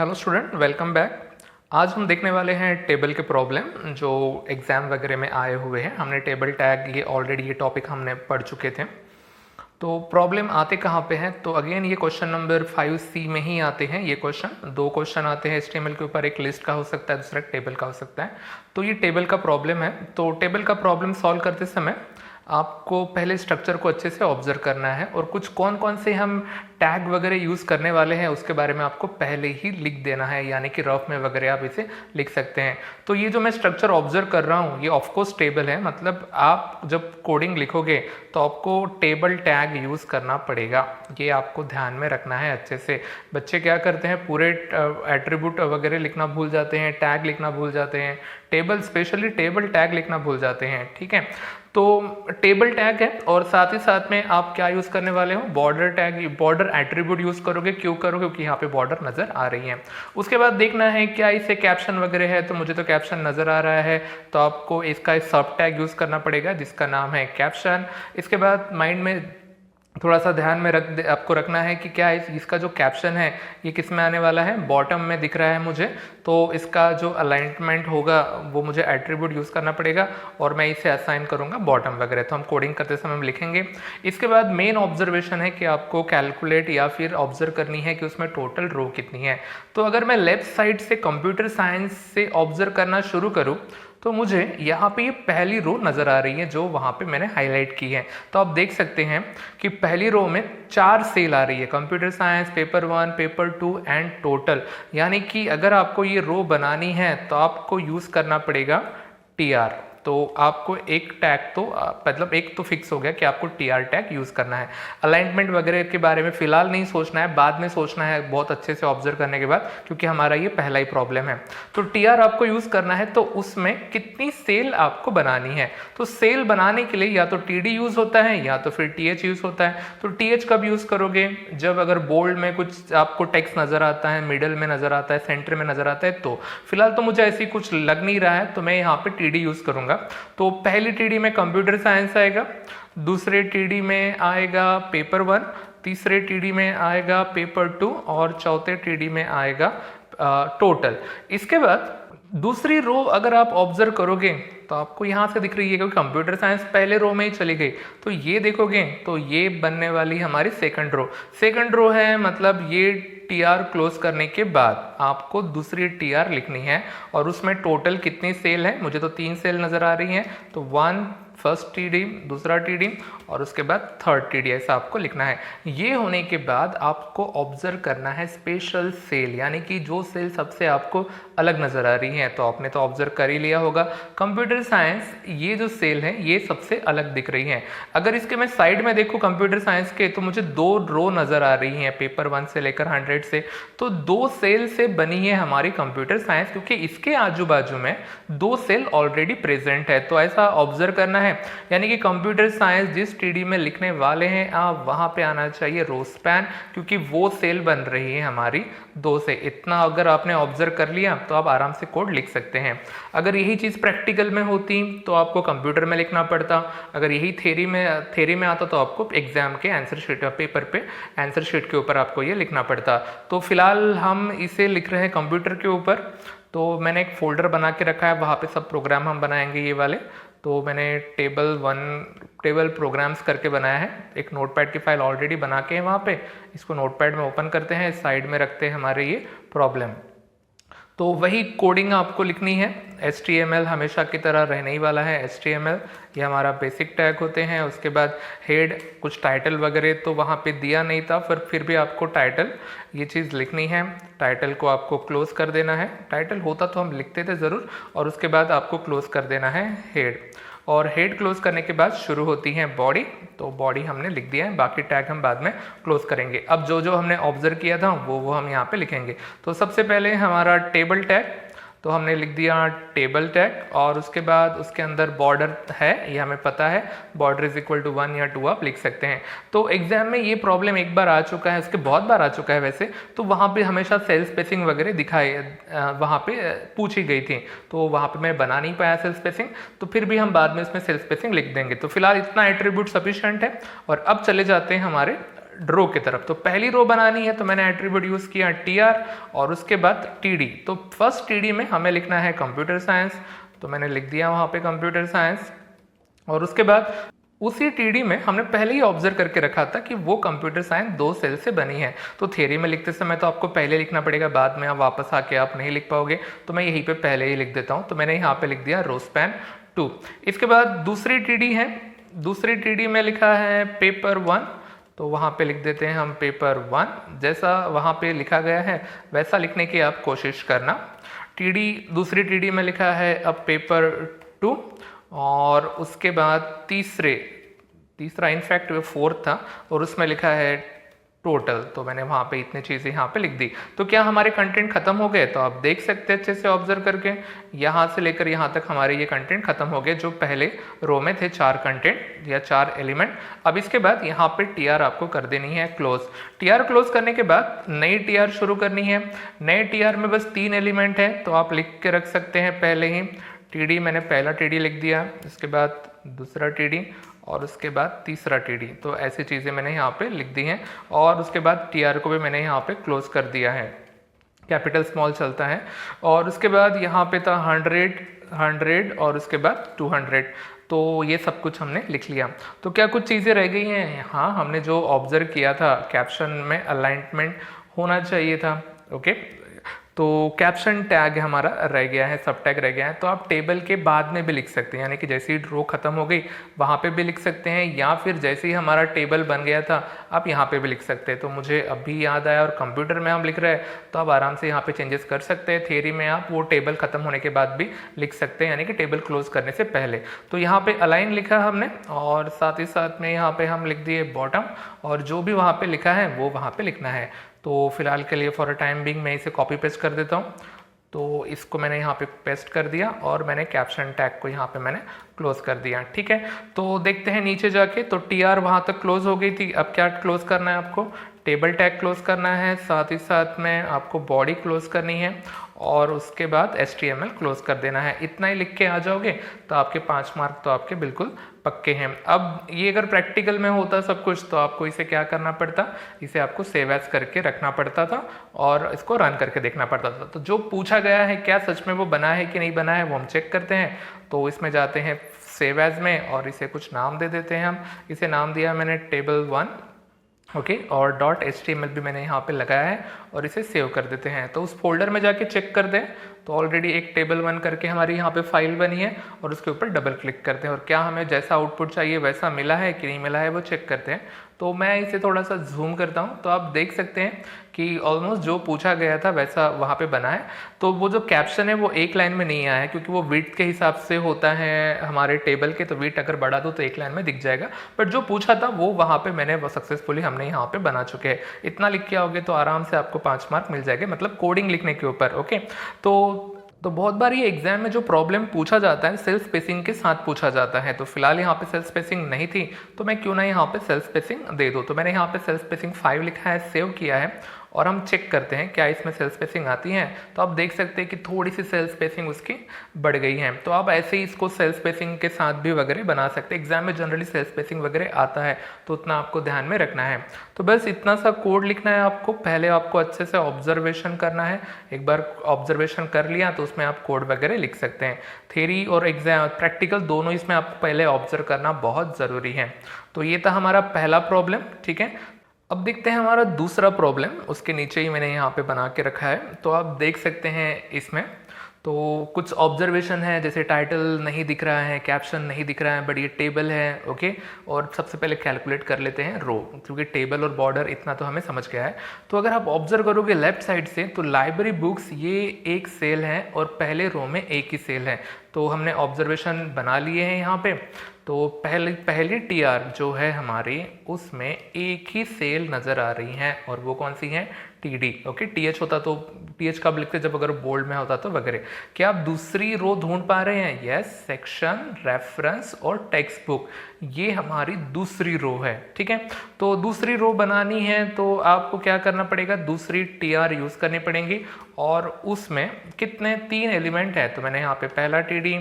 Hello student, welcome back. आज हम देखने वाले हैं टेबल के प्रॉब्लम जो एग्ज़ाम वगैरह में आए हुए हैं। हमने टेबल टैग ये ऑलरेडी ये टॉपिक हमने पढ़ चुके थे। तो प्रॉब्लम आते कहाँ पे हैं? तो अगेन ये क्वेश्चन नंबर 5C में ही आते हैं। ये क्वेश्चन दो क्वेश्चन आते हैं HTML के ऊपर, एक लिस्ट का हो सकता है, दूसरा टेबल का हो सकता है। तो ये टेबल का प्रॉब्लम है। तो टेबल का प्रॉब्लम सॉल्व करते समय आपको पहले स्ट्रक्चर को अच्छे से ऑब्जर्व करना है और कुछ कौन कौन से हम टैग वगैरह यूज़ करने वाले हैं उसके बारे में आपको पहले ही लिख देना है, यानी कि रफ में वगैरह आप इसे लिख सकते हैं। तो ये जो मैं स्ट्रक्चर ऑब्जर्व कर रहा हूँ ये ऑफकोर्स टेबल है, मतलब आप जब कोडिंग लिखोगे तो आपको टेबल टैग यूज़ करना पड़ेगा। ये आपको ध्यान में रखना है अच्छे से। बच्चे क्या करते हैं, पूरे एट्रीब्यूट वगैरह लिखना भूल जाते हैं, टैग लिखना भूल जाते हैं, टेबल स्पेशली टेबल टैग लिखना भूल जाते हैं। ठीक है, तो टेबल टैग है और साथ ही साथ में आप क्या यूज़ करने वाले हो, border tag, border attribute use करोगे। क्यों करोगे? क्योंकि यहाँ पे बॉर्डर नज़र आ रही है। उसके बाद देखना है क्या इसे कैप्शन वगैरह है, तो मुझे तो कैप्शन नज़र आ रहा है, तो आपको इसका सब टैग यूज़ करना पड़ेगा जिसका नाम है कैप्शन। इसके बाद माइंड में थोड़ा सा ध्यान में आपको रखना है कि क्या इसका जो कैप्शन है ये किस में आने वाला है, बॉटम में दिख रहा है मुझे, तो इसका जो अलाइनमेंट होगा वो मुझे एट्रीब्यूट यूज़ करना पड़ेगा और मैं इसे असाइन करूँगा बॉटम वगैरह। तो हम कोडिंग करते समय हम लिखेंगे। इसके बाद मेन ऑब्जर्वेशन है कि आपको कैलकुलेट या फिर ऑब्जर्व करनी है कि उसमें टोटल रो कितनी है। तो अगर मैं लेफ्ट साइड से कंप्यूटर साइंस से ऑब्जर्व करना शुरू करूँ तो मुझे यहाँ पे ये पहली रो नज़र आ रही है जो वहाँ पे मैंने हाईलाइट की है। तो आप देख सकते हैं कि पहली रो में 4 सेल आ रही है, computer science, paper 1, paper 2 and total. यानी कि अगर आपको ये रो बनानी है तो आपको यूज़ करना पड़ेगा TR। तो आपको एक टैग तो मतलब एक तो फिक्स हो गया कि आपको TR टैग यूज़ करना है। अलाइनमेंट वगैरह के बारे में फ़िलहाल नहीं सोचना है, बाद में सोचना है बहुत अच्छे से ऑब्जर्व करने के बाद, क्योंकि हमारा ये पहला ही प्रॉब्लम है। तो TR आपको यूज़ करना है, तो उसमें कितनी सेल आपको बनानी है। तो सेल बनाने के लिए या तो TD यूज़ होता है या तो फिर TH यूज़ होता है। तो TH कब यूज़ करोगे? जब अगर बोल्ड में कुछ आपको टेक्स्ट नज़र आता है, मिडल में नज़र आता है, सेंटर में नज़र आता है। तो फिलहाल तो मुझे ऐसी कुछ लग नहीं रहा है, तो मैं यहाँ पे TD यूज़ करूँगा। तो पहली TD में कंप्यूटर साइंस आएगा, दूसरे TD में आएगा पेपर 1, तीसरे TD में आएगा पेपर 2 और चौथे TD में आएगा टोटल। इसके बाद दूसरी रो अगर आप ऑब्जर्व करोगे तो आपको यहाँ से दिख रही है, क्योंकि कंप्यूटर साइंस पहले रो में ही चली गई। तो ये देखोगे तो ये बनने वाली हमारी सेकंड रो है, मतलब ये TR क्लोज करने के बाद आपको दूसरी TR लिखनी है और उसमें टोटल कितनी सेल है, मुझे तो 3 सेल नज़र आ रही हैं। तो 1 फर्स्ट TD, दूसरा TD और उसके बाद थर्ड TD, ऐसा आपको लिखना है। ये होने के बाद आपको ऑब्जर्व करना है स्पेशल सेल, यानी कि जो सेल सबसे आपको अलग नज़र आ रही है। तो आपने तो ऑब्जर्व कर ही लिया होगा, कंप्यूटर साइंस ये जो सेल है ये सबसे अलग दिख रही है। अगर इसके मैं साइड में देखूँ कंप्यूटर साइंस के, तो मुझे 2 रो नज़र आ रही हैं, पेपर 1 से लेकर 100 से। तो 2 सेल से बनी है हमारी कंप्यूटर साइंस, क्योंकि इसके आजू बाजू में 2 सेल ऑलरेडी प्रेजेंट है। तो ऐसा ऑब्जर्व करना है, यानी कि कंप्यूटर साइंस जिस TD में लिखने वाले हैं आप वहां पे आना चाहिए रो स्पैन, क्योंकि वो सेल बन रही है हमारी 2 से। इतना अगर आपने ऑब्जर्व कर लिया तो आप आराम से कोड लिख सकते हैं। अगर यही चीज़ प्रैक्टिकल में होती तो आपको कंप्यूटर में लिखना पड़ता, अगर यही थ्योरी में आता तो आपको एग्जाम के आंसर शीट, पेपर पे आंसर शीट के ऊपर आपको ये लिखना पड़ता। तो फिलहाल हम इसे लिख रहे हैं कंप्यूटर के ऊपर। तो मैंने एक फोल्डर बना के रखा है, वहाँ पे सब प्रोग्राम हम बनाएंगे ये वाले। तो मैंने टेबल प्रोग्राम्स करके बनाया है, एक नोटपैड की फाइल ऑलरेडी बना के है वहाँ पे। इसको नोटपैड में ओपन करते हैं, साइड में रखते हैं हमारे ये प्रॉब्लम। तो वही कोडिंग आपको लिखनी है। HTML हमेशा की तरह रहने ही वाला है। HTML ये हमारा बेसिक टैग होते हैं। उसके बाद हेड, कुछ टाइटल वगैरह तो वहाँ पे दिया नहीं था, फिर भी आपको टाइटल ये चीज़ लिखनी है। टाइटल को आपको क्लोज कर देना है, टाइटल होता तो हम लिखते थे ज़रूर, और उसके बाद आपको क्लोज कर देना है हेड। और हेड क्लोज करने के बाद शुरू होती है बॉडी। तो बॉडी हमने लिख दिया है, बाकी टैग हम बाद में क्लोज करेंगे। अब जो जो हमने ऑब्जर्व किया था वो हम यहाँ पे लिखेंगे। तो सबसे पहले हमारा टेबल टैग, तो हमने लिख दिया टेबल टैग, और उसके बाद उसके अंदर बॉर्डर है, ये हमें पता है, बॉर्डर इज इक्वल टू 1 या 2 आप लिख सकते हैं। तो एग्जाम में ये प्रॉब्लम एक बार आ चुका है, उसके बहुत बार आ चुका है वैसे, तो वहाँ पे हमेशा सेल स्पेसिंग वगैरह दिखाई वहाँ पे पूछी गई थी, तो वहाँ पे मैं बना नहीं पाया सेल स्पेसिंग, तो फिर भी हम बाद में इसमें सेल स्पेसिंग लिख देंगे। तो फिलहाल इतना एट्रीब्यूट सफिशिएंट है। और अब चले जाते हैं हमारे रो की तरफ। तो पहली रो बनानी है तो मैंने एट्रीब्यूट यूज़ किया TR और उसके बाद TD। तो फर्स्ट TD में हमें लिखना है कंप्यूटर साइंस, तो मैंने लिख दिया वहाँ पे कंप्यूटर साइंस। और उसके बाद उसी TD में हमने पहले ही ऑब्जर्व करके रखा था कि वो कंप्यूटर साइंस 2 सेल से बनी है। तो थ्योरी में लिखते समय तो आपको पहले लिखना पड़ेगा, बाद में आप वापस आके आप नहीं लिख पाओगे, तो मैं यहीं पे पहले ही लिख देता हूँ। तो मैंने यहाँ पे लिख दिया रो स्पैन 2। इसके बाद दूसरी TD है, दूसरी TD में लिखा है पेपर 1, तो वहाँ पे लिख देते हैं हम पेपर 1। जैसा वहाँ पे लिखा गया है वैसा लिखने की आप कोशिश करना। दूसरी TD में लिखा है अब पेपर 2, और उसके बाद तीसरा इनफैक्ट फोर्थ था और उसमें लिखा है टोटल। तो मैंने वहाँ पे इतनी चीज़ें यहाँ पे लिख दी। तो क्या हमारे कंटेंट खत्म हो गए? तो आप देख सकते हैं अच्छे से ऑब्जर्व करके, यहाँ से लेकर यहाँ तक हमारे ये कंटेंट खत्म हो गए जो पहले रो में थे, 4 कंटेंट या 4 एलिमेंट। अब इसके बाद यहाँ पे TR आपको कर देनी है क्लोज। TR क्लोज करने के बाद नई TR शुरू करनी है। नए TR में बस 3 एलिमेंट है, तो आप लिख के रख सकते हैं पहले ही। TD मैंने पहला TD लिख दिया, इसके बाद दूसरा TD और उसके बाद तीसरा TD। तो ऐसी चीज़ें मैंने यहाँ पे लिख दी हैं। और उसके बाद TR को भी मैंने यहाँ पे क्लोज कर दिया है, कैपिटल स्मॉल चलता है। और उसके बाद यहाँ पे था 100 और उसके बाद 200। तो ये सब कुछ हमने लिख लिया। तो क्या कुछ चीज़ें रह गई हैं? हाँ, हमने जो ऑब्जर्व किया था कैप्शन में अलाइनमेंट होना चाहिए था। ओके, तो कैप्शन टैग हमारा रह गया है, सब टैग रह गया है। तो आप टेबल के बाद में भी लिख सकते हैं, यानी कि जैसे ही रो खत्म हो गई वहाँ पे भी लिख सकते हैं, या फिर जैसे ही हमारा टेबल बन गया था आप यहाँ पे भी लिख सकते हैं। तो मुझे अभी याद आया, और कंप्यूटर में हम लिख रहे हैं तो आप आराम से यहाँ पे चेंजेस कर सकते हैं। थियरी में आप वो टेबल खत्म होने के बाद भी लिख सकते हैं, यानी कि टेबल क्लोज करने से पहले। तो यहाँ पे अलाइन लिखा हमने, और साथ ही साथ में यहाँ पे हम लिख दिए बॉटम, और जो भी वहाँ पे लिखा है वो वहाँ पे लिखना है। तो फिलहाल के लिए फॉर अ टाइम बिंग मैं इसे कॉपी पेस्ट कर देता हूँ। तो इसको मैंने यहाँ पे पेस्ट कर दिया और मैंने कैप्शन टैग को यहाँ पे मैंने क्लोज कर दिया। ठीक है, तो देखते हैं नीचे जाके। तो TR वहाँ तक क्लोज हो गई थी। अब क्या क्लोज करना है आपको? टेबल टैग क्लोज करना है, साथ ही साथ में आपको बॉडी क्लोज करनी है, और उसके बाद HTML क्लोज कर देना है। इतना ही लिख के आ जाओगे तो आपके 5 मार्क तो आपके बिल्कुल पक्के हैं। अब ये अगर प्रैक्टिकल में होता सब कुछ तो आपको इसे क्या करना पड़ता? इसे आपको सेव एज करके रखना पड़ता था और इसको रन करके देखना पड़ता था। तो जो पूछा गया है क्या सच में वो बना है कि नहीं बना है वो हम चेक करते हैं। तो इसमें जाते हैं सेव एज में और इसे कुछ नाम दे देते हैं हम। इसे नाम दिया मैंने टेबल 1, ओके, और .html भी मैंने यहाँ पे लगाया है और इसे सेव कर देते हैं। तो उस फोल्डर में जाके चेक कर दें तो ऑलरेडी एक टेबल 1 करके हमारी यहाँ पे फाइल बनी है, और उसके ऊपर डबल क्लिक करते हैं और क्या हमें जैसा आउटपुट चाहिए वैसा मिला है कि नहीं मिला है वो चेक करते हैं। तो मैं इसे थोड़ा सा जूम करता हूँ तो आप देख सकते हैं कि ऑलमोस्ट जो पूछा गया था वैसा वहाँ पे बना है। तो वो जो कैप्शन है वो एक लाइन में नहीं आया है, क्योंकि वो विड्थ के हिसाब से होता है हमारे टेबल के। तो विड्थ अगर बढ़ा दो तो एक लाइन में दिख जाएगा, बट जो पूछा था वो वहाँ पे मैंने सक्सेसफुली हमने यहाँ पे बना चुके हैं। इतना लिख के आओगे तो आराम से आपको 5 मार्क मिल जाएंगे, मतलब कोडिंग लिखने के ऊपर। ओके, तो बहुत बार ये एग्जाम में जो प्रॉब्लम पूछा जाता है सेल स्पेसिंग के साथ पूछा जाता है। तो फिलहाल यहाँ पे सेल स्पेसिंग नहीं थी तो मैं क्यों ना यहाँ पे सेल स्पेसिंग दे दूँ। तो मैंने यहाँ पे सेल स्पेसिंग 5 लिखा है, सेव किया है, और हम चेक करते हैं क्या इसमें सेल स्पेसिंग आती है। तो आप देख सकते हैं कि थोड़ी सी सेल स्पेसिंग उसकी बढ़ गई है। तो आप ऐसे ही इसको सेल स्पेसिंग के साथ भी वगैरह बना सकते हैं। एग्जाम में जनरली सेल स्पेसिंग वगैरह आता है तो उतना आपको ध्यान में रखना है। तो बस इतना सा कोड लिखना है आपको। पहले आपको अच्छे से ऑब्जर्वेशन करना है। एक बार ऑब्जर्वेशन कर लिया तो उसमें आप कोड वगैरह लिख सकते हैं। थ्योरी और एग्जाम प्रैक्टिकल दोनों इसमें आपको पहले ऑब्जर्व करना बहुत ज़रूरी है। तो ये था हमारा पहला प्रॉब्लम। ठीक है, अब देखते हैं हमारा दूसरा प्रॉब्लम। उसके नीचे ही मैंने यहाँ पे बना के रखा है। तो आप देख सकते हैं इसमें तो कुछ ऑब्जर्वेशन है, जैसे टाइटल नहीं दिख रहा है, कैप्शन नहीं दिख रहा है, बट ये टेबल है। ओके, और सबसे पहले कैलकुलेट कर लेते हैं रो, क्योंकि टेबल और बॉर्डर इतना तो हमें समझ गया है। तो अगर आप ऑब्जर्व करोगे लेफ्ट साइड से तो लाइब्रेरी बुक्स ये एक सेल है और पहले रो में एक ही सेल है। तो हमने ऑब्जर्वेशन बना लिए हैं यहाँ पे। तो पहली TR जो है हमारी उसमें एक ही सेल नज़र आ रही है, और वो कौन सी है? TD। ओके, TH होता तो TH कब लिखते जब अगर बोल्ड में होता तो वगैरह। क्या आप दूसरी रो ढूंढ पा रहे हैं? यस, सेक्शन, रेफरेंस और टेक्स्ट बुक, ये हमारी दूसरी रो है। ठीक है, तो दूसरी रो बनानी है तो आपको क्या करना पड़ेगा, दूसरी TR यूज करनी पड़ेगी और उसमें कितने 3 एलिमेंट है, तो मैंने यहाँ पे पहला TD,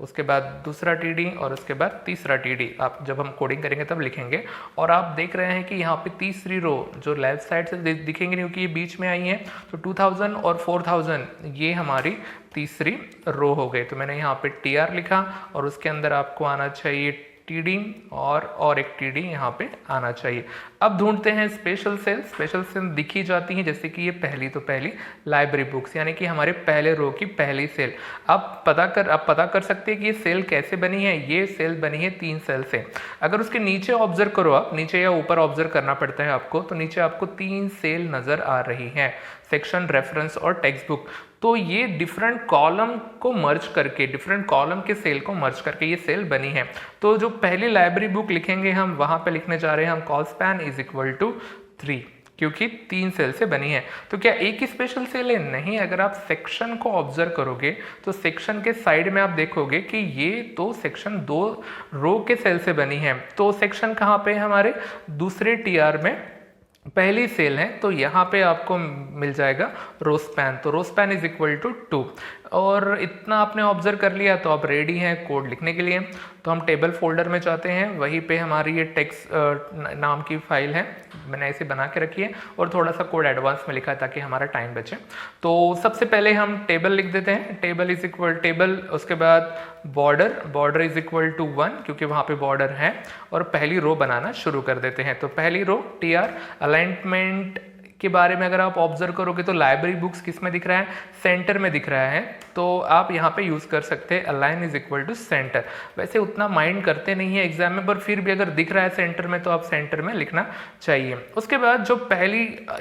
उसके बाद दूसरा TD और उसके बाद तीसरा TD, आप जब हम कोडिंग करेंगे तब लिखेंगे। और आप देख रहे हैं कि यहाँ पे तीसरी रो जो लेफ्ट साइड से दिखेंगे क्योंकि ये बीच में आई है, तो 2000 और 4000 ये हमारी तीसरी रो हो गई। तो मैंने यहाँ पे TR लिखा और उसके अंदर आपको आना चाहिए TD और एक TD यहाँ पे आना चाहिए। अब ढूंढते हैं स्पेशल सेल। स्पेशल सेल दिखी जाती हैं जैसे कि ये पहली लाइब्रेरी बुक्स, यानी कि हमारे पहले रो की पहली सेल। आप पता कर सकते हैं कि ये सेल कैसे बनी है। ये सेल बनी है 3 सेल से। अगर उसके नीचे ऑब्जर्व करो, आप नीचे या ऊपर ऑब्जर्व करना पड़ता है आपको, तो नीचे आपको 3 सेल नजर आ रही हैं, सेक्शन, रेफरेंस और टेक्स्ट बुक। तो ये डिफरेंट कॉलम को मर्ज करके, डिफरेंट कॉलम के सेल को मर्ज करके ये सेल बनी है। तो जो पहली लाइब्रेरी बुक लिखेंगे हम, वहां पे लिखने जा रहे हैं हम col span is equal to 3, क्योंकि 3 सेल से बनी है। तो क्या एक ही स्पेशल सेल है? नहीं। अगर आप सेक्शन को ऑब्जर्व करोगे तो सेक्शन के साइड में आप देखोगे कि ये तो सेक्शन 2 रो के सेल से बनी है। तो सेक्शन कहाँ पे है? हमारे दूसरे TR में पहली सेल है, तो यहाँ पे आपको मिल जाएगा रो स्पैन। तो row span is equal to 2। और इतना आपने ऑब्जर्व कर लिया तो आप रेडी हैं कोड लिखने के लिए। तो हम टेबल फोल्डर में जाते हैं, वहीं पे हमारी ये टेक्स्ट नाम की फाइल है, मैंने ऐसे बना के रखी है और थोड़ा सा कोड एडवांस में लिखा है ताकि हमारा टाइम बचे। तो सबसे पहले हम टेबल लिख देते हैं, टेबल इज इक्वल टेबल, उसके बाद बॉर्डर इज इक्वल टू 1 क्योंकि वहाँ पे बॉर्डर है, और पहली रो बनाना शुरू कर देते हैं। तो पहली रो TR। अलाइनमेंट के बारे में अगर आप ऑब्जर्व करोगे तो लाइब्रेरी बुक्स किस में दिख रहा है? सेंटर में दिख रहा है। तो आप यहाँ पे यूज कर सकते हैं align is equal to centre. वैसे उतना माइंड करते नहीं है एग्जाम में, पर फिर भी अगर दिख रहा है सेंटर में तो आप सेंटर में लिखना चाहिए। उसके बाद जो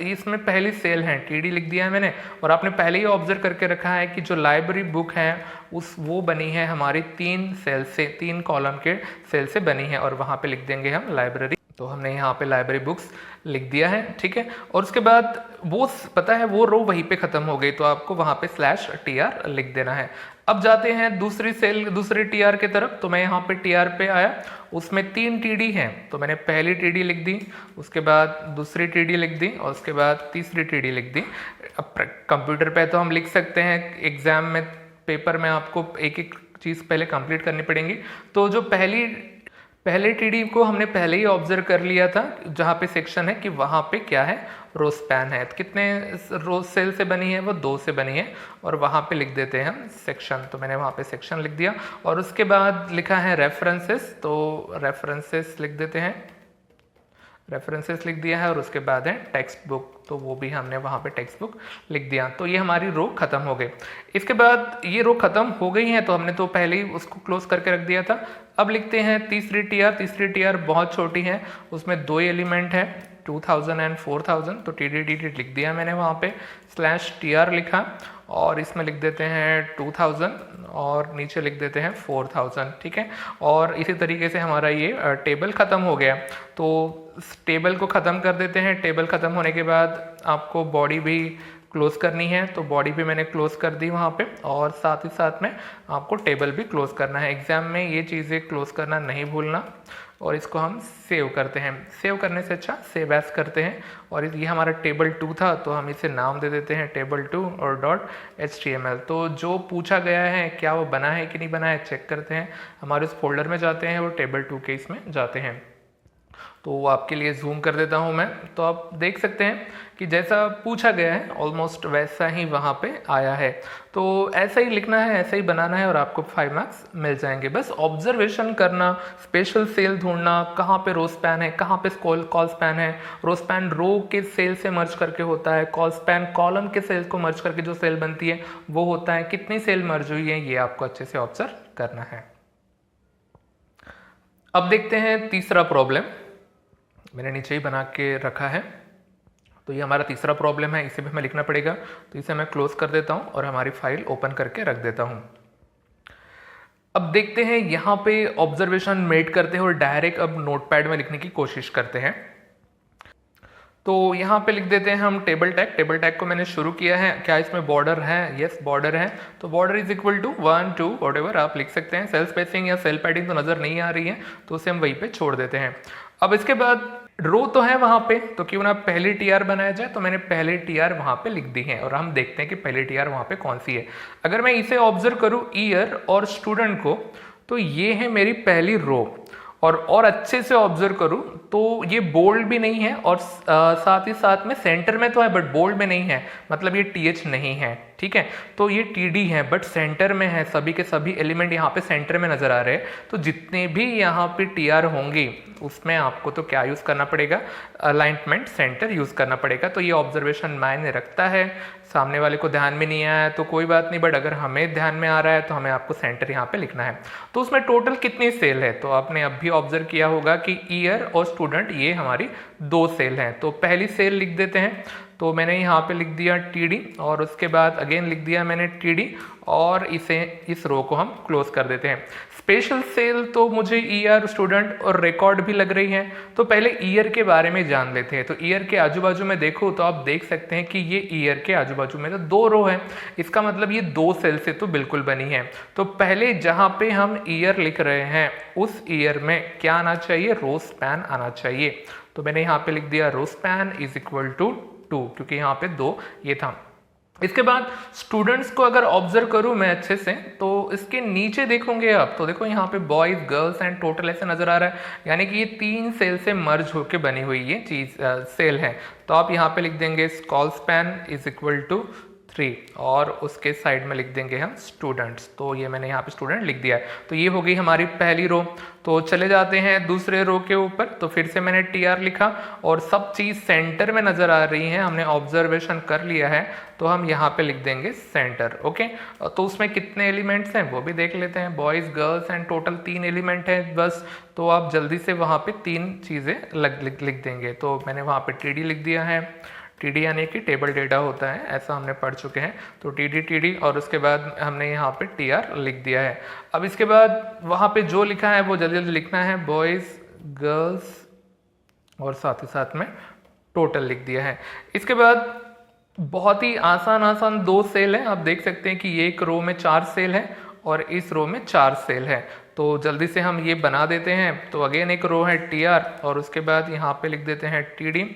इसमें पहली सेल है TD लिख दिया है मैंने, और आपने पहले ही ऑब्जर्व करके रखा है कि जो लाइब्रेरी बुक है वो बनी है हमारी 3 सेल से, 3 कॉलम के सेल से बनी है, और वहाँ पे लिख देंगे हम लाइब्रेरी। तो हमने यहाँ पे लाइब्रेरी बुक्स लिख दिया है। ठीक है, और उसके बाद वो पता है वो रो वहीं पे खत्म हो गई, तो आपको वहाँ पे /TR लिख देना है। अब जाते हैं दूसरी सेल, दूसरे TR के तरफ। तो मैं यहाँ पे TR पे आया, उसमें 3 TD हैं, तो मैंने पहली TD लिख दी, उसके बाद दूसरी TD लिख दी और उसके बाद तीसरी TD लिख दी। अब कंप्यूटर पे तो हम लिख सकते हैं, एग्जाम में पेपर में आपको एक एक चीज़ पहले कंप्लीट करनी पड़ेंगी। तो जो पहले TD को हमने पहले ही ऑब्जर्व कर लिया था, जहाँ पे सेक्शन है कि वहाँ पे क्या है, रो स्पैन है। तो कितने रो सेल से बनी है? वो 2 से बनी है, और वहाँ पे लिख देते हैं हम सेक्शन। तो मैंने वहाँ पे सेक्शन लिख दिया, और उसके बाद लिखा है रेफरेंसेस, तो रेफरेंसेस लिख देते हैं, रेफरेंसेस लिख दिया है, और उसके बाद है टेक्स्ट बुक, तो वो भी हमने वहाँ पे टेक्स्ट बुक लिख दिया। तो ये हमारी रो खत्म हो गई। इसके बाद ये रो खत्म हो गई है, तो हमने तो पहले ही उसको क्लोज करके रख दिया था। अब लिखते हैं तीसरी TR। तीसरी TR बहुत छोटी है, उसमें 2 एलिमेंट है, 2000 एंड 4000, तो TD लिख दिया मैंने वहाँ पे, /TR लिखा, और इसमें लिख देते हैं 2000 और नीचे लिख देते हैं 4000। ठीक है, और इसी तरीके से हमारा ये टेबल ख़त्म हो गया। तो टेबल को ख़त्म कर देते हैं। टेबल ख़त्म होने के बाद आपको बॉडी भी क्लोज करनी है, तो बॉडी भी मैंने क्लोज कर दी वहाँ पे, और साथ ही साथ में आपको टेबल भी क्लोज करना है। एग्जाम में ये चीज़ें क्लोज करना नहीं भूलना, और इसको हम सेव करते हैं। सेव करने से अच्छा सेव एज करते हैं, और ये हमारा टेबल 2 था, तो हम इसे नाम दे देते हैं टेबल 2 और .html। तो जो पूछा गया है क्या वो बना है कि नहीं बना है चेक करते हैं, हमारे उस फोल्डर में जाते हैं और टेबल 2 के इसमें जाते हैं। तो आपके लिए जूम कर देता हूं मैं, तो आप देख सकते हैं कि जैसा पूछा गया है ऑलमोस्ट वैसा ही वहाँ पे आया है। तो ऐसा ही लिखना है, ऐसा ही बनाना है, और आपको 5 मार्क्स मिल जाएंगे। बस ऑब्जर्वेशन करना, स्पेशल सेल ढूंढना, कहाँ पे रो स्पैन है, कहाँ पे कॉल स्पैन है। रो स्पैन रो के सेल से मर्ज करके होता है, कॉल स्पैन कॉलम के सेल को मर्ज करके जो सेल बनती है वो होता है। कितनी सेल मर्ज हुई है ये आपको अच्छे से ऑब्जर्व करना है। अब देखते हैं तीसरा प्रॉब्लम, मैंने नीचे ही बना के रखा है। तो ये हमारा तीसरा प्रॉब्लम है, इसे भी हमें लिखना पड़ेगा, तो इसे मैं क्लोज कर देता हूँ और हमारी फाइल ओपन करके रख देता हूँ। अब देखते हैं यहाँ पे ऑब्जर्वेशन मेड करते हैं और डायरेक्ट अब नोटपैड में लिखने की कोशिश करते हैं। तो यहाँ पे लिख देते हैं हम टेबल टैग। टेबल टैग को मैंने शुरू किया है, क्या इसमें बॉर्डर है? यस बॉर्डर है, तो border is equal to 1 2 whatever आप लिख सकते हैं। सेल स्पेसिंग या सेल पैडिंग तो नज़र नहीं आ रही है, तो उसे हम वहीं पे छोड़ देते हैं। अब इसके बाद रो तो है वहाँ पे, तो क्यों ना पहली टीआर बनाया जाए, तो मैंने पहली टीआर वहाँ पे लिख दी है और हम देखते हैं कि पहली टीआर वहाँ पे कौन सी है। अगर मैं इसे ऑब्जर्व करूँ ईयर और स्टूडेंट को, तो ये है मेरी पहली रो, और अच्छे से ऑब्जर्व करूं तो ये बोल्ड भी नहीं है और साथ ही साथ में सेंटर में तो है बट बोल्ड में नहीं है, मतलब ये टीएच नहीं है, ठीक है। तो ये टीडी है बट सेंटर में है, सभी के सभी एलिमेंट यहाँ पे सेंटर में नजर आ रहे हैं। तो जितने भी यहाँ पे टीआर होंगे उसमें आपको तो क्या यूज करना पड़ेगा? अलाइनमेंट सेंटर यूज करना पड़ेगा। तो ये ऑब्जर्वेशन मायने रखता है। सामने वाले को ध्यान में नहीं आया तो कोई बात नहीं, बट अगर हमें ध्यान में आ रहा है तो हमें आपको सेंटर यहाँ पे लिखना है। तो उसमें टोटल कितनी सेल है? तो आपने अब भी ऑब्जर्व किया होगा कि ईयर और स्टूडेंट ये हमारी 2 सेल हैं। तो पहली सेल लिख देते हैं, तो मैंने यहाँ पे लिख दिया टीडी और उसके बाद अगेन लिख दिया मैंने टीडी और इस रो को हम क्लोज कर देते हैं। स्पेशल सेल तो मुझे ईयर, स्टूडेंट और रिकॉर्ड भी लग रही है। तो पहले ईयर के बारे में जान लेते हैं। तो ईयर के आजू बाजू में देखो तो आप देख सकते हैं कि ये ईयर के आजू बाजू में तो 2 रो है, इसका मतलब ये 2 सेल से तो बिल्कुल बनी है। तो पहले जहां पे हम ईयर लिख रहे हैं उस ईयर में क्या आना चाहिए? रो स्पैन आना चाहिए। तो मैंने यहाँ पे लिख दिया row span is equal to 2, क्योंकि यहाँ पे 2 ये था। इसके बाद स्टूडेंट्स को अगर ऑब्जर्व करूं मैं अच्छे से, तो इसके नीचे देखोगे आप तो देखो यहाँ पे बॉयज, गर्ल्स एंड टोटल ऐसे नजर आ रहा है, यानी कि ये 3 सेल से मर्ज होकर बनी हुई ये चीज सेल है। तो आप यहाँ पे लिख देंगे col span is equal to 3 और उसके साइड में लिख देंगे हम स्टूडेंट्स। तो ये मैंने यहाँ पे स्टूडेंट लिख दिया है। तो ये हो गई हमारी पहली रो। तो चले जाते हैं दूसरे रो के ऊपर। तो फिर से मैंने टीआर लिखा और सब चीज़ सेंटर में नज़र आ रही है, हमने ऑब्जर्वेशन कर लिया है, तो हम यहाँ पे लिख देंगे सेंटर। ओके, तो उसमें कितने एलिमेंट्स हैं वो भी देख लेते हैं। Boys, girls and total 3 element है बस। तो आप जल्दी से वहाँ पे 3 चीज़ें लिख देंगे। तो मैंने वहाँ पे टीडी लिख दिया है। टीडी यानी कि टेबल डेटा होता है, ऐसा हमने पढ़ चुके हैं। तो टीडी और उसके बाद हमने यहाँ पे टीआर लिख दिया है। अब इसके बाद वहाँ पे जो लिखा है वो जल्दी जल्दी लिखना है, बॉयज़, गर्ल्स और साथ ही साथ में टोटल लिख दिया है। इसके बाद बहुत ही आसान 2 सेल है। आप देख सकते हैं कि ये एक रो में 4 सेल है और इस रो में 4 सेल है। तो जल्दी से हम ये बना देते हैं। तो अगेन एक रो है टीआर और उसके बाद यहाँ पे लिख देते हैं टीडी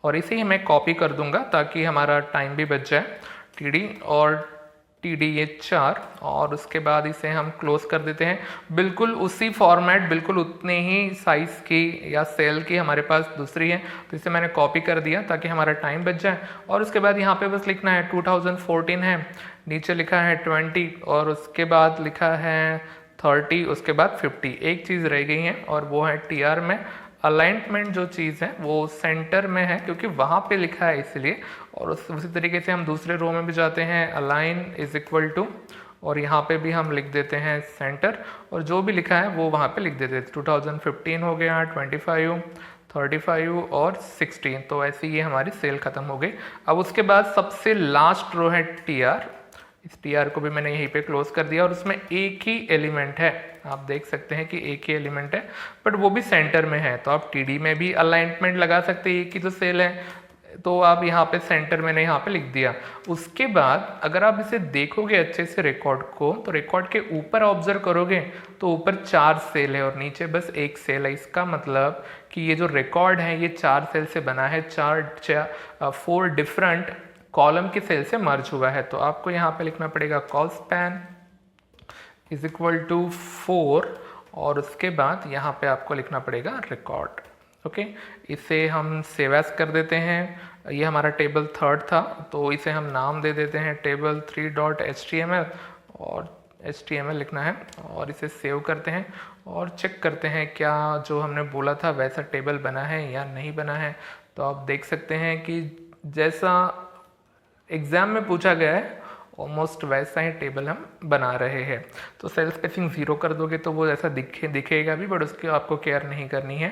और इसे ही मैं कॉपी कर दूंगा ताकि हमारा टाइम भी बच जाए। टीडी और टीडी ये 4 और उसके बाद इसे हम क्लोज कर देते हैं। बिल्कुल उसी फॉर्मेट, बिल्कुल उतने ही साइज की या सेल की हमारे पास दूसरी है, तो इसे मैंने कॉपी कर दिया ताकि हमारा टाइम बच जाए। और उसके बाद यहाँ पे बस लिखना है 2014 है, नीचे लिखा है 20 और उसके बाद लिखा है 30, उसके बाद 50। एक चीज़ रह गई है और वो है टीआर में अलाइनमेंट जो चीज़ है वो सेंटर में है क्योंकि वहाँ पे लिखा है इसलिए। और उसी तरीके से हम दूसरे रो में भी जाते हैं, अलाइन इज इक्वल टू और यहाँ पे भी हम लिख देते हैं सेंटर और जो भी लिखा है वो वहाँ पे लिख देते हैं। 2015 हो गया, 25, 35 और 16। तो ऐसे ये हमारी सेल खत्म हो गई। अब उसके बाद सबसे लास्ट रो है टीआर। इस टीआर को भी मैंने यहीं पे क्लोज कर दिया और उसमें एक ही एलिमेंट है। आप देख सकते हैं कि एक ही एलिमेंट है बट वो भी सेंटर में है। तो आप टीडी में भी अलाइनमेंट लगा सकते हैं, एक ही तो सेल है, तो आप यहाँ पे सेंटर मैंने यहाँ पे लिख दिया। उसके बाद अगर आप इसे देखोगे अच्छे से रिकॉर्ड को, तो रिकॉर्ड के ऊपर ऑब्जर्व करोगे तो ऊपर 4 सेल है और नीचे बस 1 सेल है। इसका मतलब कि ये जो रिकॉर्ड है ये 4 सेल से बना है, 4 डिफरेंट कॉलम के सेल से मर्ज हुआ है। तो आपको यहाँ पे लिखना पड़ेगा col span is equal to 4 और उसके बाद यहाँ पे आपको लिखना पड़ेगा रिकॉर्ड। ओके, इसे हम सेव एज कर देते हैं। ये हमारा टेबल 3rd था तो इसे हम नाम दे देते हैं टेबल 3.html और HTML लिखना है और इसे सेव करते हैं और चेक करते हैं क्या जो हमने बोला था वैसा टेबल बना है या नहीं बना है। तो आप देख सकते हैं कि जैसा एग्ज़ाम में पूछा गया है ऑलमोस्ट वैसा ही टेबल हम बना रहे हैं। तो सेल स्पेसिंग 0 कर दोगे तो वो ऐसा दिखेगा भी, बट उसकी आपको केयर नहीं करनी है।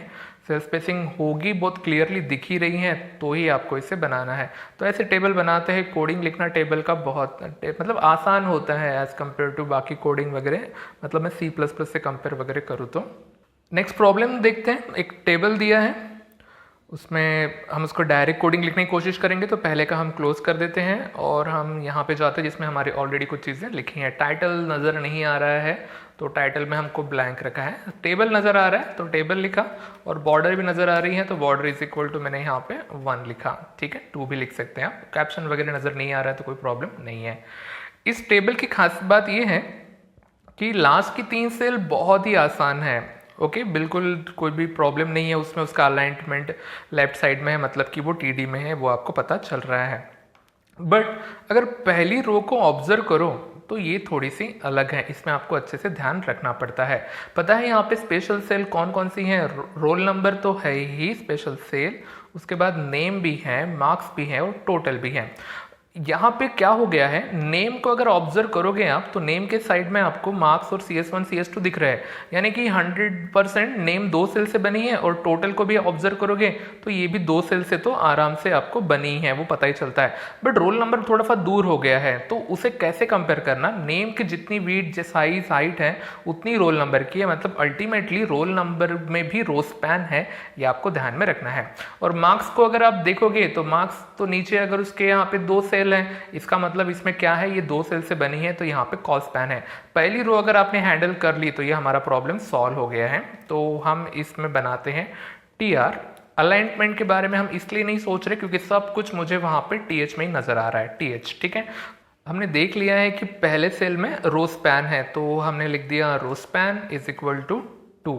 सेल स्पेसिंग होगी, बहुत क्लियरली दिख ही रही है, तो ही आपको इसे बनाना है। तो ऐसे टेबल बनाते हैं। कोडिंग लिखना टेबल का बहुत मतलब आसान होता है एज़ कम्पेयर टू बाकी कोडिंग वगैरह, मतलब मैं C++ से कंपेयर वगैरह करूँ तो। नेक्स्ट प्रॉब्लम देखते हैं। एक टेबल दिया है, उसमें हम उसको डायरेक्ट कोडिंग लिखने की कोशिश करेंगे तो पहले का हम क्लोज कर देते हैं और हम यहाँ पे जाते हैं जिसमें हमारी ऑलरेडी कुछ चीज़ें लिखी हैं। टाइटल नज़र नहीं आ रहा है तो टाइटल में हमको ब्लैंक रखा है। टेबल नज़र आ रहा है तो टेबल लिखा, और बॉर्डर भी नज़र आ रही है तो बॉर्डर इज इक्वल टू मैंने यहाँ पे 1 लिखा। ठीक है, 2 भी लिख सकते हैं आप। कैप्शन वगैरह नज़र नहीं आ रहा है तो कोई प्रॉब्लम नहीं है। इस टेबल की खास बात ये है कि लास्ट की 3 सेल बहुत ही आसान है। ओके, बिल्कुल कोई भी प्रॉब्लम नहीं है उसमें। उसका अलाइनमेंट लेफ्ट साइड में है, मतलब कि वो टीडी में है, वो आपको पता चल रहा है। बट अगर पहली रो को ऑब्जर्व करो तो ये थोड़ी सी अलग है, इसमें आपको अच्छे से ध्यान रखना पड़ता है। पता है यहाँ पे स्पेशल सेल कौन कौन सी हैं? रोल नंबर तो है ही स्पेशल सेल, उसके बाद नेम भी है, मार्क्स भी है और टोटल भी है। यहाँ पे क्या हो गया है, नेम को अगर ऑब्जर्व करोगे आप तो नेम के साइड में आपको मार्क्स और CS1 CS2 दिख रहा है, यानी कि 100% नेम 2 सेल से बनी है। और टोटल को भी ऑब्जर्व करोगे तो ये भी 2 सेल से तो आराम से आपको बनी है, वो पता ही चलता है। बट रोल नंबर थोड़ा सा दूर हो गया है, तो उसे कैसे कंपेयर करना? नेम की जितनी विड्थ साइज हाइट है उतनी रोल नंबर की है, मतलब अल्टीमेटली रोल नंबर में भी रो स्पैन है, ये आपको ध्यान में रखना है। और मार्क्स को अगर आप देखोगे तो मार्क्स तो नीचे अगर उसके यहाँ पे 2 सेल है, इसका मतलब इसमें क्या है, ये 2 सेल से बनी है तो यहाँ पे कॉल स्पैन है। पहली रो अगर आपने हैंडल कर ली तो ये हमारा प्रॉब्लम सॉल्व हो गया है। तो हम इसमें बनाते हैं TR। अलाइनमेंट के बारे में हम इसलिए नहीं सोच रहे क्योंकि सब कुछ मुझे वहां पे TH में ही नजर आ रहा है, TH। ठीक है, हमने देख लिया है कि पहले सेल में रो स्पैन है तो हमने लिख दिया row span is equal to 2,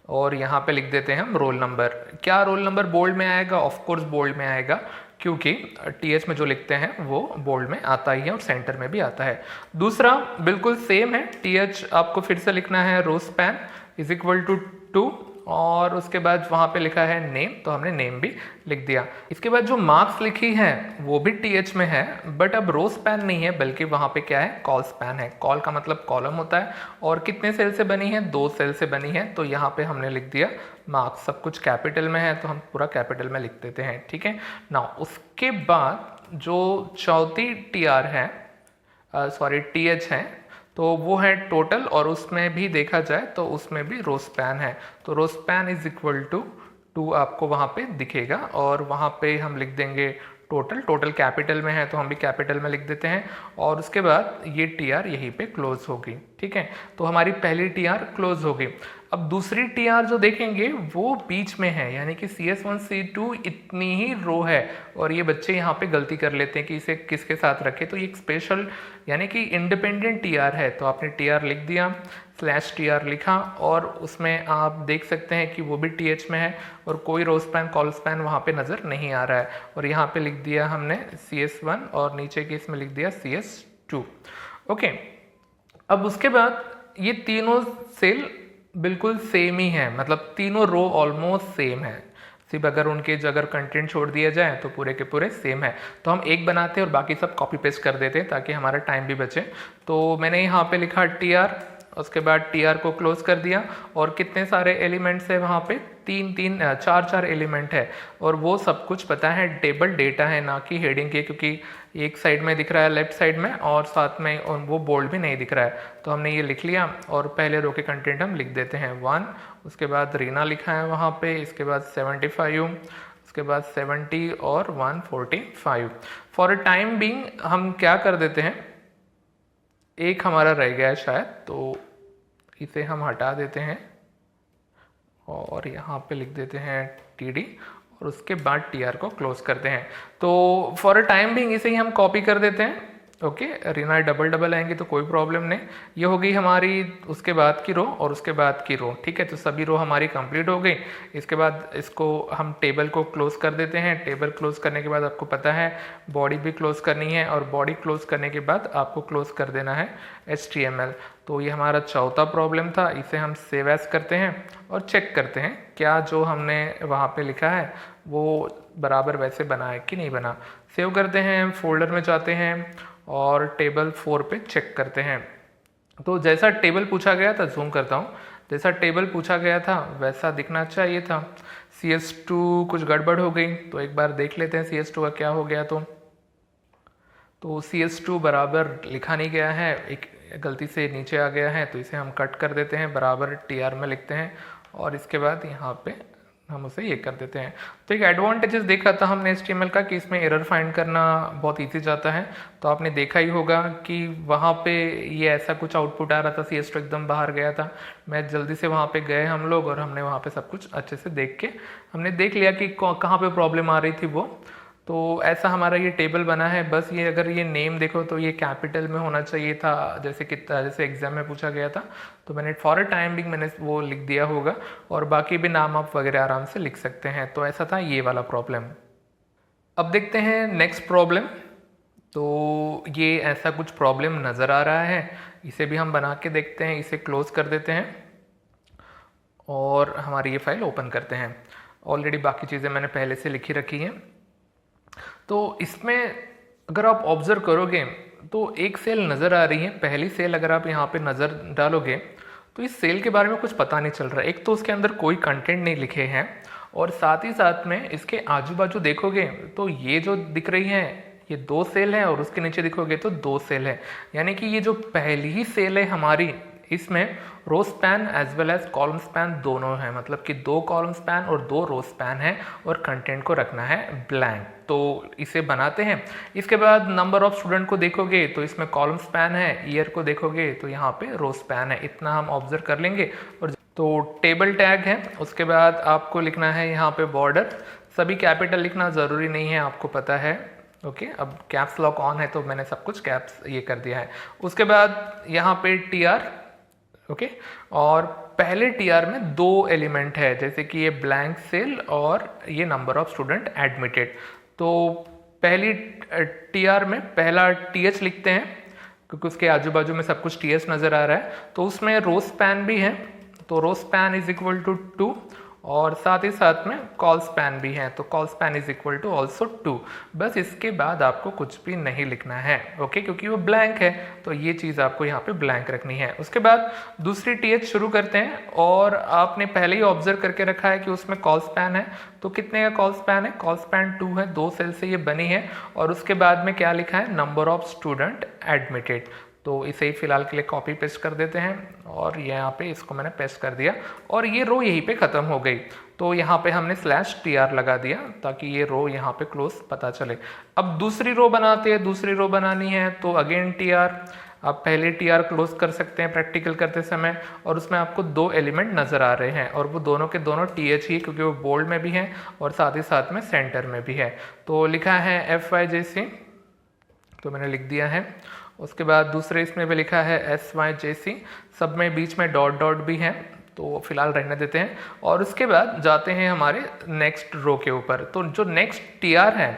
और यहाँ पे लिख देते हैं हम रोल नंबर। क्या रोल नंबर बोल्ड में आएगा? ऑफ कोर्स बोल्ड में आएगा, क्योंकि TH में जो लिखते हैं वो बोल्ड में आता ही है और सेंटर में भी आता है। दूसरा बिल्कुल सेम है, TH आपको फिर से लिखना है row span is equal to 2, और उसके बाद वहाँ पे लिखा है नेम तो हमने नेम भी लिख दिया। इसके बाद जो मार्क्स लिखी है वो भी TH में है, बट अब रो स्पैन नहीं है बल्कि वहाँ पे क्या है, कॉल स्पैन है। कॉल का मतलब कॉलम होता है, और कितने सेल से बनी है? 2 सेल से बनी है, तो यहाँ पे हमने लिख दिया मार्क्स। सब कुछ कैपिटल में है तो हम पूरा कैपिटल में लिख देते हैं। ठीक है ना, उसके बाद जो चौथी TR है, सॉरी TH है, तो वो है टोटल, और उसमें भी देखा जाए तो उसमें भी रो स्पैन है। तो row span is equal to 2 आपको वहाँ पे दिखेगा, और वहाँ पे हम लिख देंगे टोटल। टोटल कैपिटल में है तो हम भी कैपिटल में लिख देते हैं, और उसके बाद ये TR यहीं पे क्लोज होगी। ठीक है, तो हमारी पहली TR क्लोज होगी। अब दूसरी TR जो देखेंगे वो बीच में है, यानी कि CS1 C2 इतनी ही रो है, और ये बच्चे यहाँ पे गलती कर लेते हैं कि इसे किसके साथ रखे। तो ये एक स्पेशल यानी कि इंडिपेंडेंट TR है, तो आपने TR लिख दिया, /TR लिखा, और उसमें आप देख सकते हैं कि वो भी TH में है और कोई रो स्पैन कॉल स्पैन वहाँ पे नज़र नहीं आ रहा है। और यहाँ पे लिख दिया हमने CS1 और नीचे के इसमें लिख दिया CS2। ओके, अब उसके बाद ये तीनों सेल बिल्कुल सेम ही है, मतलब तीनों रो ऑलमोस्ट सेम है, सिर्फ अगर उनके अगर कंटेंट छोड़ दिया जाए तो पूरे के पूरे सेम है। तो हम एक बनाते हैं और बाकी सब कॉपी पेस्ट कर देते हैं ताकि हमारा टाइम भी बचे। तो मैंने यहाँ पे लिखा TR, उसके बाद TR को क्लोज कर दिया, और कितने सारे एलिमेंट्स है वहाँ पे? 4 एलिमेंट है, और वो सब कुछ पता है टेबल डेटा है, ना कि हेडिंग के, क्योंकि एक साइड में दिख रहा है लेफ्ट साइड में, और साथ में वो बोल्ड भी नहीं दिख रहा है। तो हमने ये लिख लिया, और पहले रो के कंटेंट हम लिख देते हैं 1, उसके बाद रीना लिखा है वहाँ पे, इसके बाद 75, उसके बाद 70 और 145। फॉर अ टाइम बीइंग हम क्या कर देते हैं, एक हमारा रह गया है शायद, तो इसे हम हटा देते हैं और यहाँ पे लिख देते हैं TD, और उसके बाद TR को क्लोज करते हैं। तो फॉर अ टाइम बिंग इसे ही हम कॉपी कर देते हैं। ओके, रीना डबल आएंगे तो कोई प्रॉब्लम नहीं। ये हो गई हमारी उसके बाद की रो और उसके बाद की रो। ठीक है, तो सभी रो हमारी कंप्लीट हो गई। इसके बाद इसको हम टेबल को क्लोज कर देते हैं। टेबल क्लोज करने के बाद आपको पता है बॉडी भी क्लोज करनी है, और बॉडी क्लोज करने के बाद आपको क्लोज कर देना है HTML। तो ये हमारा चौथा प्रॉब्लम था। इसे हम सेव एज करते हैं और चेक करते हैं क्या जो हमने वहाँ पे लिखा है वो बराबर वैसे बना है कि नहीं बना। सेव करते हैं, फोल्डर में जाते हैं और टेबल 4 पे चेक करते हैं। तो जैसा टेबल पूछा गया था, जूम करता हूँ, जैसा टेबल पूछा गया था वैसा दिखना चाहिए था। CS2 कुछ गड़बड़ हो गई, तो एक बार देख लेते हैं CS2 का क्या हो गया। तो CS2 बराबर लिखा नहीं गया है, एक गलती से नीचे आ गया है, तो इसे हम कट कर देते हैं, बराबर TR में लिखते हैं और इसके बाद यहाँ पे हम उसे ये कर देते हैं। तो एक एडवांटेजेस देखा था हमने HTML का कि इसमें एरर फाइंड करना बहुत ईजी जाता है। तो आपने देखा ही होगा कि वहाँ पे ये ऐसा कुछ आउटपुट आ रहा था, CS तो एकदम बाहर गया था। मैं जल्दी से वहाँ पे गए हम लोग और हमने वहाँ पे सब कुछ अच्छे से देख के हमने देख लिया कि कहाँ पे प्रॉब्लम आ रही थी वो। तो ऐसा हमारा ये टेबल बना है। बस ये अगर ये नेम देखो तो ये कैपिटल में होना चाहिए था, जैसे एग्जाम में पूछा गया था। तो मैंने फॉर अ टाइम बिंग मैंने वो लिख दिया होगा और बाकी भी नाम आप वगैरह आराम से लिख सकते हैं। तो ऐसा था ये वाला प्रॉब्लम। अब देखते हैं नेक्स्ट प्रॉब्लम। तो ये ऐसा कुछ प्रॉब्लम नज़र आ रहा है, इसे भी हम बना के देखते हैं। इसे क्लोज कर देते हैं और हमारी ये फाइल ओपन करते हैं। ऑलरेडी बाकी चीज़ें मैंने पहले से लिखी रखी हैं। तो इसमें अगर आप ऑब्जर्व करोगे तो एक सेल नज़र आ रही है, पहली सेल अगर आप यहाँ पे नज़र डालोगे तो इस सेल के बारे में कुछ पता नहीं चल रहा है। एक तो उसके अंदर कोई कंटेंट नहीं लिखे हैं और साथ ही साथ में इसके आजू बाजू देखोगे तो ये जो दिख रही है ये 2 सेल है और उसके नीचे देखोगे तो 2 सेल है। यानी कि ये जो पहली ही सेल है हमारी, इसमें row span as well as column span दोनों है, मतलब कि 2 कॉलम स्पैन और 2 रो स्पैन है और कंटेंट को रखना है ब्लैंक। तो इसे बनाते हैं। इसके बाद नंबर ऑफ स्टूडेंट को देखोगे तो इसमें कॉलम स्पैन है, ईयर को देखोगे तो यहाँ पे रो स्पैन है। इतना हम ऑब्जर्व कर लेंगे। और तो टेबल टैग है, उसके बाद आपको लिखना है यहाँ पे बॉर्डर। सभी कैपिटल लिखना ज़रूरी नहीं है, आपको पता है। ओके, अब कैप्स लॉक ऑन है तो मैंने सब कुछ कैप्स ये कर दिया है। उसके बाद यहाँ पे TR, ओके, और पहले TR में 2 एलिमेंट है, जैसे कि ये ब्लैंक सेल और ये नंबर ऑफ स्टूडेंट एडमिटेड। तो पहली TR में पहला TH लिखते हैं क्योंकि उसके आजू बाजू में सब कुछ TH नज़र आ रहा है। तो उसमें रो स्पैन भी है, तो row span is equal to 2 और साथ ही साथ में कॉल स्पैन भी है, तो col span is equal to also 2। बस इसके बाद आपको कुछ भी नहीं लिखना है, ओके, क्योंकि वो ब्लैंक है तो ये चीज़ आपको यहाँ पे ब्लैंक रखनी है। उसके बाद दूसरी TH शुरू करते हैं और आपने पहले ही ऑब्जर्व करके रखा है कि उसमें कॉल स्पैन है। तो कितने का कॉल स्पैन है? कॉल स्पैन 2 है, 2 सेल से ये बनी है। और उसके बाद में क्या लिखा है? Number of student admitted. तो इसे ही फिलहाल के लिए कॉपी पेस्ट कर देते हैं और यहाँ पे इसको मैंने पेस्ट कर दिया और ये रो यहीं पे ख़त्म हो गई। तो यहाँ पे हमने /TR लगा दिया ताकि ये रो यहाँ पे क्लोज पता चले। अब दूसरी रो बनाते हैं। दूसरी रो बनानी है तो अगेन TR, आप पहले TR क्लोज कर सकते हैं प्रैक्टिकल करते समय और उसमें आपको 2 एलिमेंट नज़र आ रहे हैं और वो दोनों के दोनों TH ही, क्योंकि वो बोल्ड में भी हैं और साथ ही साथ में सेंटर में भी है। तो लिखा है FYJC, तो मैंने लिख दिया है। उसके बाद दूसरे इसमें भी लिखा है SYJC, सब में बीच में डॉट डॉट भी है, तो फिलहाल रहने देते हैं। और उसके बाद जाते हैं हमारे नेक्स्ट रो के ऊपर। तो जो नेक्स्ट TR है,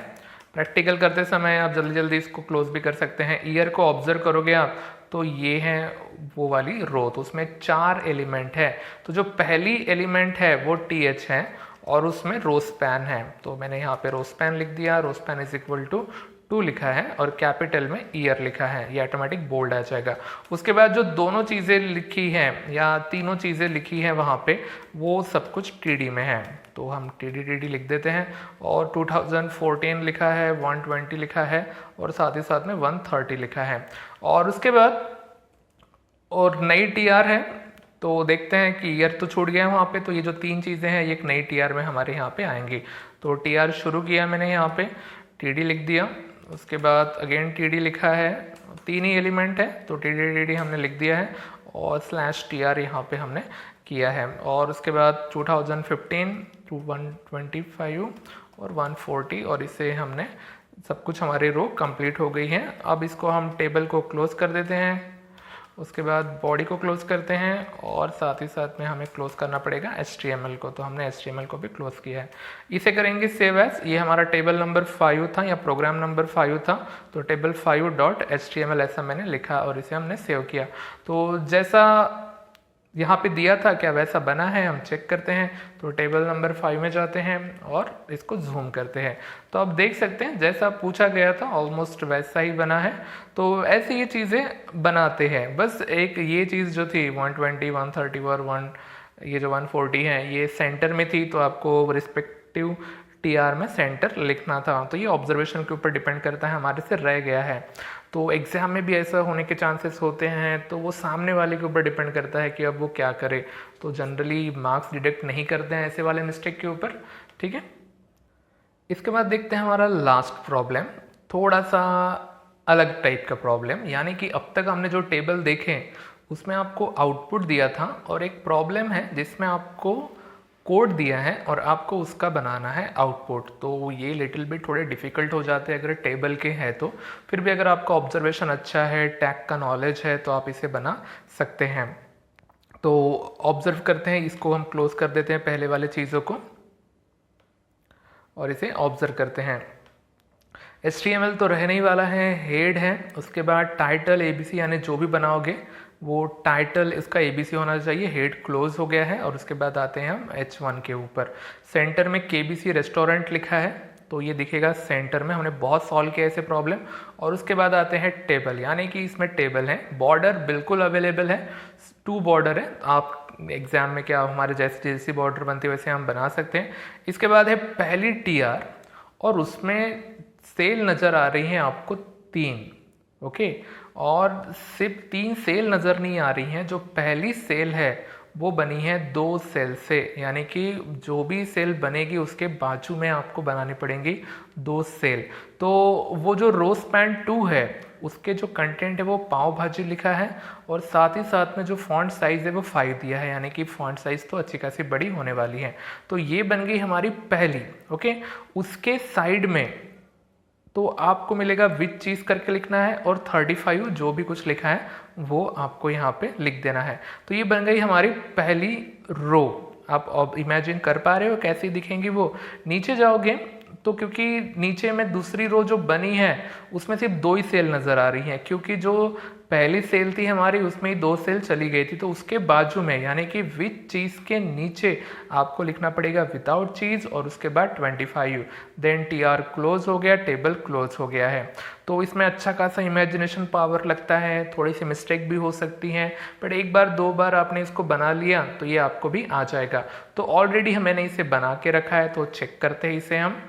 प्रैक्टिकल करते समय आप जल्दी जल्दी इसको क्लोज भी कर सकते हैं। ईयर को ऑब्जर्व करोगे आप तो ये है वो वाली रो, तो उसमें 4 एलिमेंट है। तो जो पहली एलिमेंट है वो TH है और उसमें रो स्पैन है, तो मैंने यहाँ पे रो स्पैन लिख दिया। Row span is equal to 2 लिखा है और कैपिटल में ईयर लिखा है, ये ऑटोमेटिक बोल्ड आ जाएगा। उसके बाद जो दोनों चीज़ें लिखी हैं या तीनों चीज़ें लिखी हैं वहाँ पे, वो सब कुछ TD में है, तो हम TD लिख देते हैं। और 2014 लिखा है, 120 लिखा है और साथ ही साथ में 130 लिखा है। और उसके बाद और नई TR है, तो देखते हैं कि ईयर तो छूट गया वहाँ पे, तो ये जो 3 चीज़ें हैं ये एक नई TR में हमारे यहाँ पे आएंगी। तो TR शुरू किया मैंने, यहाँ पे TD लिख दिया। उसके बाद अगेन TD लिखा है, 3 ही एलिमेंट है तो TD हमने लिख दिया है और /TR यहाँ पे हमने किया है। और उसके बाद 2015 to 125 और 140 और इसे हमने सब कुछ, हमारी रो कंप्लीट हो गई है। अब इसको हम टेबल को क्लोज कर देते हैं। उसके बाद बॉडी को क्लोज करते हैं और साथ ही साथ में हमें क्लोज करना पड़ेगा HTML को, तो हमने HTML को भी क्लोज किया है। इसे करेंगे सेव एज। ये हमारा टेबल नंबर 5 था या प्रोग्राम नंबर 5 था, तो टेबल 5.html ऐसा मैंने लिखा और इसे हमने सेव किया। तो जैसा यहाँ पे दिया था क्या वैसा बना है, हम चेक करते हैं। तो टेबल नंबर 5 में जाते हैं और इसको जूम करते हैं, तो आप देख सकते हैं जैसा पूछा गया था ऑलमोस्ट वैसा ही बना है। तो ऐसे ये चीज़ें बनाते हैं। बस एक ये चीज़ जो थी 120, 130 और 1 ये जो 140 है ये सेंटर में थी, तो आपको रिस्पेक्टिव टीआर में सेंटर लिखना था। तो ये ऑब्जर्वेशन के ऊपर डिपेंड करता है, हमारे से रह गया है। तो एग्ज़ाम में भी ऐसा होने के चांसेस होते हैं, तो वो सामने वाले के ऊपर डिपेंड करता है कि अब वो क्या करे। तो जनरली मार्क्स डिडक्ट नहीं करते हैं ऐसे वाले मिस्टेक के ऊपर, ठीक है। इसके बाद देखते हैं हमारा लास्ट प्रॉब्लम, थोड़ा सा अलग टाइप का प्रॉब्लम। यानी कि अब तक हमने जो टेबल देखे उसमें आपको आउटपुट दिया था और एक प्रॉब्लम है जिसमें आपको कोड दिया है और आपको उसका बनाना है आउटपुट। तो ये लिटिल बिट थोड़े डिफ़िकल्ट हो जाते हैं अगर टेबल के हैं तो। फिर भी अगर आपका ऑब्जर्वेशन अच्छा है, टैग का नॉलेज है, तो आप इसे बना सकते हैं। तो ऑब्जर्व करते हैं, इसको हम क्लोज कर देते हैं पहले वाले चीज़ों को और इसे ऑब्जर्व करते हैं। HTML तो रहने ही वाला है, हेड है, उसके बाद टाइटल ABC, यानी जो भी बनाओगे वो टाइटल इसका ABC होना चाहिए। हेड क्लोज हो गया है और उसके बाद आते हैं हम H1 के ऊपर। सेंटर में KBC रेस्टोरेंट लिखा है तो ये दिखेगा सेंटर में। हमने बहुत सॉल्व किया ऐसे प्रॉब्लम। और उसके बाद आते हैं टेबल, यानी कि इसमें टेबल है, बॉर्डर बिल्कुल अवेलेबल है, 2 बॉर्डर है। आप एग्जाम में क्या हमारे जैसी बॉर्डर बनती है वैसे हम बना सकते हैं। इसके बाद है पहली TR और उसमें सेल नज़र आ रही हैं आपको 3, ओके। और सिर्फ 3 सेल नज़र नहीं आ रही हैं, जो पहली सेल है वो बनी है 2 सेल से, यानी कि जो भी सेल बनेगी उसके बाजू में आपको बनानी पड़ेंगी 2 सेल। तो वो जो रो स्पैन 2 है उसके जो कंटेंट है वो पाव भाजी लिखा है और साथ ही साथ में जो फॉन्ट साइज़ है वो 5 दिया है, यानी कि फॉन्ट साइज़ तो अच्छी खासी बड़ी होने वाली है। तो ये बन गई हमारी पहली, ओके। उसके साइड में तो आपको मिलेगा विच चीज़ करके लिखना है और 35 जो भी कुछ लिखा है वो आपको यहाँ पे लिख देना है। तो ये बन गई हमारी पहली रो। आप इमेजिन कर पा रहे हो कैसी दिखेंगी वो। नीचे जाओगे तो क्योंकि नीचे में दूसरी रो जो बनी है उसमें सिर्फ 2 ही सेल नज़र आ रही हैं, क्योंकि जो पहली सेल थी हमारी उसमें ही 2 सेल चली गई थी। तो उसके बाजू में यानी कि विच चीज़ के नीचे आपको लिखना पड़ेगा विदाउट चीज़ और उसके बाद 25। देन TR क्लोज हो गया, टेबल क्लोज हो गया है। तो इसमें अच्छा खासा इमेजिनेशन पावर लगता है, थोड़ी सी मिस्टेक भी हो सकती हैं, बट एक बार 2 बार आपने इसको बना लिया तो ये आपको भी आ जाएगा। तो ऑलरेडी मैंने इसे बना के रखा है, तो चेक करते हैं इसे हम।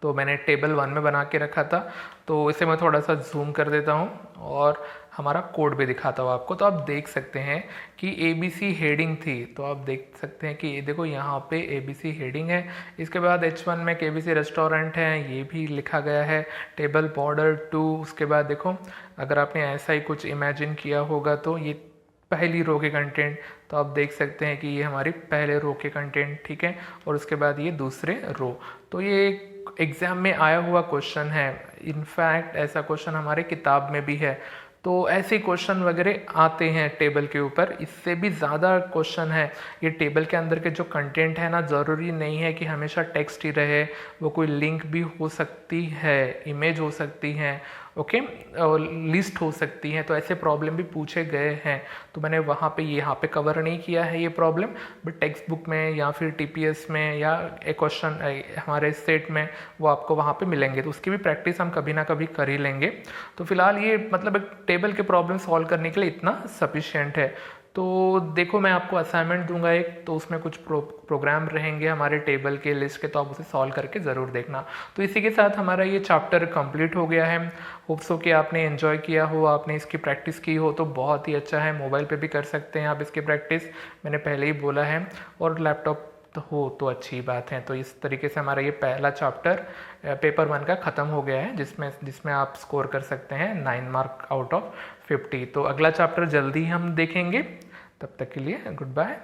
तो मैंने टेबल 1 में बना के रखा था, तो इसे मैं थोड़ा सा जूम कर देता हूँ और हमारा कोड भी दिखाता हूँ आपको। तो आप देख सकते हैं कि ABC हेडिंग थी, तो आप देख सकते हैं कि देखो यहाँ पे ABC हेडिंग है। इसके बाद H1 में KBC रेस्टोरेंट है, ये भी लिखा गया है। टेबल बॉर्डर 2, उसके बाद देखो अगर आपने ऐसा ही कुछ इमेजिन किया होगा तो ये पहली रो के कंटेंट, तो आप देख सकते हैं कि ये हमारी पहले रो के कंटेंट, ठीक है। और उसके बाद ये दूसरे रो। तो ये एग्ज़ाम में आया हुआ क्वेश्चन है, इनफैक्ट ऐसा क्वेश्चन हमारे किताब में भी है। तो ऐसे क्वेश्चन वगैरह आते हैं टेबल के ऊपर, इससे भी ज़्यादा क्वेश्चन है। ये टेबल के अंदर के जो कंटेंट है ना, ज़रूरी नहीं है कि हमेशा टेक्स्ट ही रहे, वो कोई लिंक भी हो सकती है, इमेज हो सकती हैं, ओके, और लिस्ट हो सकती हैं। तो ऐसे प्रॉब्लम भी पूछे गए हैं, तो मैंने वहाँ पे यहाँ पे कवर नहीं किया है ये प्रॉब्लम, बट टेक्स्ट बुक में या फिर TPS में या एक क्वेश्चन हमारे सेट में वो आपको वहाँ पे मिलेंगे। तो उसकी भी प्रैक्टिस हम कभी ना कभी कर ही लेंगे। तो फिलहाल ये मतलब एक टेबल के प्रॉब्लम सॉल्व करने के लिए इतना सफिशिएंट है। तो देखो मैं आपको असाइनमेंट दूंगा एक, तो उसमें कुछ प्रोग्राम रहेंगे हमारे टेबल के लिस्ट के, तो आप उसे सॉल्व करके ज़रूर देखना। तो इसी के साथ हमारा ये चैप्टर कंप्लीट हो गया है। होप्स हो कि आपने एंजॉय किया हो, आपने इसकी प्रैक्टिस की हो तो बहुत ही अच्छा है। मोबाइल पे भी कर सकते हैं आप इसकी प्रैक्टिस, मैंने पहले ही बोला है, और लैपटॉप हो तो अच्छी बात है। तो इस तरीके से हमारा ये पहला चैप्टर पेपर 1 का ख़त्म हो गया है, जिसमें आप स्कोर कर सकते हैं 9 मार्क आउट ऑफ 50। तो अगला चैप्टर जल्दी हम देखेंगे, तब तक के लिए गुड बाय।